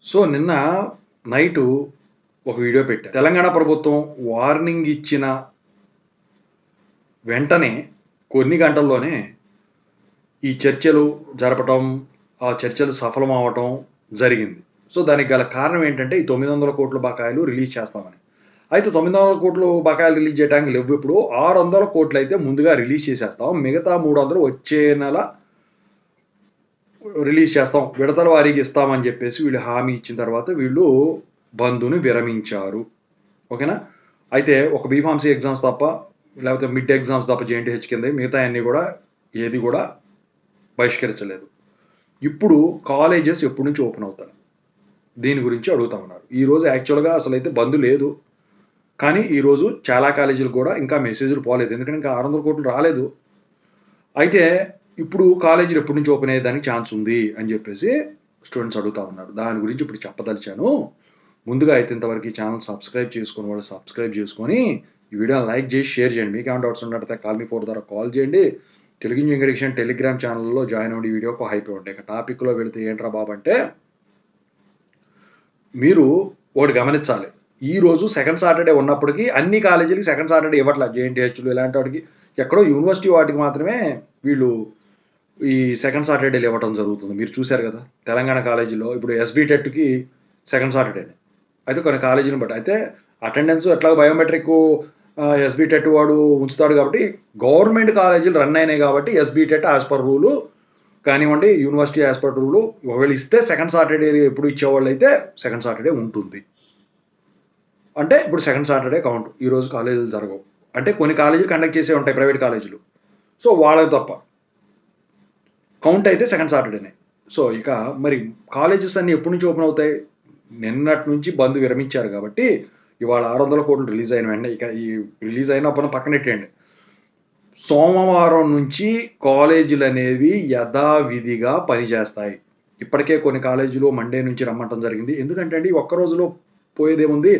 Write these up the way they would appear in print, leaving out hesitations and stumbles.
So నిన్న night ఒక video పెట్టా. తెలంగాణ ప్రభుత్వం వార్నింగ్ ఇచ్చిన వెంటనే కొన్ని గంటల్లోనే ఈ చర్చలు జరపటం, ఆ చర్చలు సఫలం అవ్వటం జరిగింది. సో దానికి గల కారణం ఏంటంటే ఈ 900 కోట్ల బకాయిలు రిలీజ్ చేస్తామని. అయితే 900 కోట్లు బకాయిలు రిలీజ్ చేయడానికి లేవు. ఇప్పుడు 600 కోట్లు అయితే ముందుగా రిలీజ్ చేసేస్తాం. మిగతా 300 వచ్చే నెల రిలీజ్ చేస్తాం, విడతల వారీగా ఇస్తామని చెప్పేసి వీళ్ళు హామీ ఇచ్చిన తర్వాత వీళ్ళు బంద్ని విరమించారు. ఓకేనా? అయితే ఒక బీఫార్మసీ ఎగ్జామ్స్ తప్ప, లేకపోతే మిడ్ ఎగ్జామ్స్ తప్ప జేఎన్టీహెచ్ కింద మిగతా అన్నీ కూడా ఏది కూడా బహిష్కరించలేదు. ఇప్పుడు కాలేజెస్ ఎప్పటి నుంచి ఓపెన్ అవుతాయి దీని గురించి అడుగుతా ఉన్నారు. ఈరోజు యాక్చువల్గా అసలు అయితే బంద్ లేదు, కానీ ఈరోజు చాలా కాలేజీలు కూడా ఇంకా మెసేజ్లు పోలేదు, ఎందుకంటే ఇంకా 600 కోట్లు రాలేదు. అయితే ఇప్పుడు కాలేజీలు ఎప్పటి నుంచి ఓపెన్ అయ్యేదానికి ఛాన్స్ ఉంది అని చెప్పేసి స్టూడెంట్స్ అడుగుతా ఉన్నారు. దాని గురించి ఇప్పుడు చెప్పదలిచాను. ముందుగా అయితే ఇంతవరకు ఈ ఛానల్ సబ్స్క్రైబ్ చేసుకుని వాళ్ళు సబ్స్క్రైబ్ చేసుకొని ఈ వీడియోని లైక్ చేసి షేర్ చేయండి. మీకు ఏమైనా డౌట్స్ ఉన్నట్టయితే కాల్ మీ 4 ద్వారా కాల్ చేయండి. తెలుగు ఇంజనీరింగ్ టెలిగ్రామ్ ఛానల్లో జాయిన్ అవ్వండి. ఈ వీడియోకి హైప్ ఇవ్వండి. ఇక టాపిక్లో వెళితే ఏంట్రా బాబు అంటే, మీరు ఒకటి గమనించాలి. ఈరోజు సెకండ్ సాటర్డే ఉన్నప్పటికీ అన్ని కాలేజీలకి సెకండ్ సాటర్డే ఇవ్వట్లేదు. జేఎన్టీహెచ్లు ఇలాంటి వాటికి ఎక్కడో యూనివర్సిటీ వాటికి మాత్రమే వీళ్ళు ఈ సెకండ్ సాటర్డేలు ఇవ్వటం జరుగుతుంది. మీరు చూశారు కదా తెలంగాణ కాలేజీలో ఇప్పుడు ఎస్బీ టెట్కి సెకండ్ సాటర్డేనే. అయితే కొన్ని కాలేజీని బట్టి అయితే అటెండెన్స్ ఎట్లా బయోమెట్రిక్ ఎస్బీ టెట్ వాడు ఉంచుతాడు కాబట్టి గవర్నమెంట్ కాలేజీలు రన్ అయినాయి కాబట్టి SB TET as per rule కానివ్వండి, యూనివర్సిటీ యాజ్ పర్ రూలు ఒకవేళ ఇస్తే సెకండ్ సాటర్డే ఎప్పుడు ఇచ్చేవాళ్ళు అయితే సెకండ్ సాటర్డే ఉంటుంది. అంటే ఇప్పుడు సెకండ్ సాటర్డే కౌంట్. ఈరోజు కాలేజీలు జరగవు. అంటే కొన్ని కాలేజీలు కండక్ట్ చేసే ఉంటాయి ప్రైవేట్ కాలేజీలు, సో వాళ్ళకి తప్ప కౌంట్ అయితే సెకండ్ సాటర్డేనే. సో ఇక మరి కాలేజెస్ అన్ని ఎప్పటి నుంచి ఓపెన్ అవుతాయి? నిన్నటి నుంచి బంద్ విరమించారు కాబట్టి ఇవాళ 600 కోట్లు రిలీజ్ అయిన వెంటనే ఇక ఈ రిలీజ్ అయినప్పుడు పక్కనెట్టేయండి. సోమవారం నుంచి కాలేజీలు అనేవి యథావిధిగా పనిచేస్తాయి. ఇప్పటికే కొన్ని కాలేజీలు మండే నుంచి రమ్మంటం జరిగింది. ఎందుకంటే అండి ఒక్క రోజులో పోయేదేముంది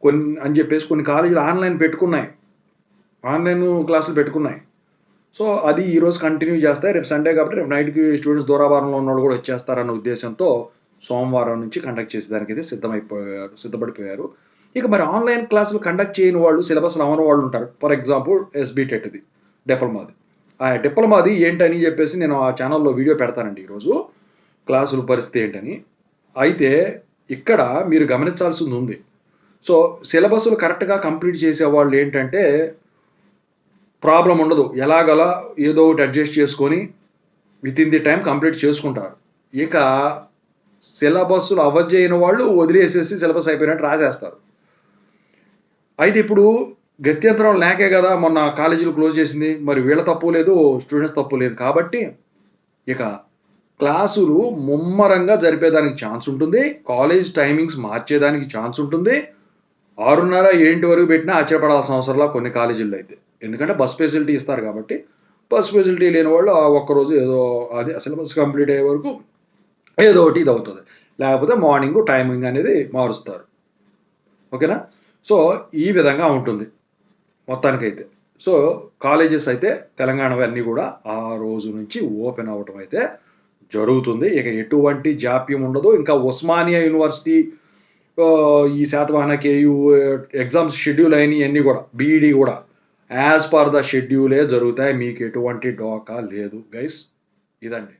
కొన్ని అని చెప్పేసి కొన్ని కాలేజీలు ఆన్లైన్ పెట్టుకున్నాయి, ఆన్లైన్ క్లాసులు పెట్టుకున్నాయి. సో అది ఈరోజు కంటిన్యూ చేస్తాయి. రేపు సండే కాబట్టి రేపు నైట్కి స్టూడెంట్స్ దూరాభారంలో ఉన్నవాళ్ళు కూడా వచ్చేస్తారన్న ఉద్దేశంతో సోమవారం నుంచి కండక్ట్ చేసేదానికి అయితే సిద్ధపడిపోయారు. ఇక మరి ఆన్లైన్ క్లాసులు కండక్ట్ చేయని వాళ్ళు, సిలబస్ అవ్వని వాళ్ళు ఉంటారు. ఫర్ ఎగ్జాంపుల్ ఎస్బీ టెట్ది, డిప్లొమాది. ఆ డిప్లొమాది ఏంటని చెప్పేసి నేను ఆ ఛానల్లో వీడియో పెడతానండి ఈరోజు, క్లాసుల పరిస్థితి ఏంటని. అయితే ఇక్కడ మీరు గమనించాల్సింది ఉంది. సో సిలబస్లు కరెక్ట్గా కంప్లీట్ చేసేవాళ్ళు ఏంటంటే ప్రాబ్లం ఉండదు, ఎలాగలా ఏదో ఒకటి అడ్జస్ట్ చేసుకొని with in the time complete చేసుకుంటారు. ఇక సిలబస్లు అవ్వజేయని వాళ్ళు వదిలేసేసి సిలబస్ అయిపోయినట్టు రాసేస్తారు. అయితే ఇప్పుడు గత్యంతరం లేకే కదా మొన్న కాలేజీలు క్లోజ్ చేసింది. మరి వీళ్ళ తప్పు లేదు, స్టూడెంట్స్ తప్పు లేదు. కాబట్టి ఇక క్లాసులు ముమ్మరంగా జరిపేదానికి ఛాన్స్ ఉంటుంది. కాలేజ్ టైమింగ్స్ మార్చేదానికి ఛాన్స్ ఉంటుంది. 6:30 వరకు పెట్టినా ఆశ్చర్యపడాల్సిన అవసరంలా కొన్ని కాలేజీల్లో అయితే, ఎందుకంటే బస్ ఫెసిలిటీ ఇస్తారు కాబట్టి. బస్ ఫెసిలిటీ లేని వాళ్ళు ఆ ఒక్కరోజు ఏదో అది సిలబస్ కంప్లీట్ అయ్యే వరకు ఏదో ఒకటి ఇది అవుతుంది, లేకపోతే మార్నింగ్ టైమింగ్ అనేది మారుస్తారు. ఓకేనా? సో ఈ విధంగా ఉంటుంది మొత్తానికైతే. సో కాలేజెస్ అయితే తెలంగాణవి అన్నీ కూడా ఆ రోజు నుంచి ఓపెన్ అవ్వటం అయితే జరుగుతుంది. ఇక ఎటువంటి జాప్యం ఉండదు. ఇంకా ఉస్మానియా యూనివర్సిటీ ఈ శాతవాహన కేయూ ఎగ్జామ్స్ షెడ్యూల్ అయినవి అన్నీ కూడా బీఈడీ కూడా యాజ్ పర్ ద షెడ్యూలే జరుగుతాయి. మీకు ఎటువంటి డోకా లేదు గైస్. ఇదండి.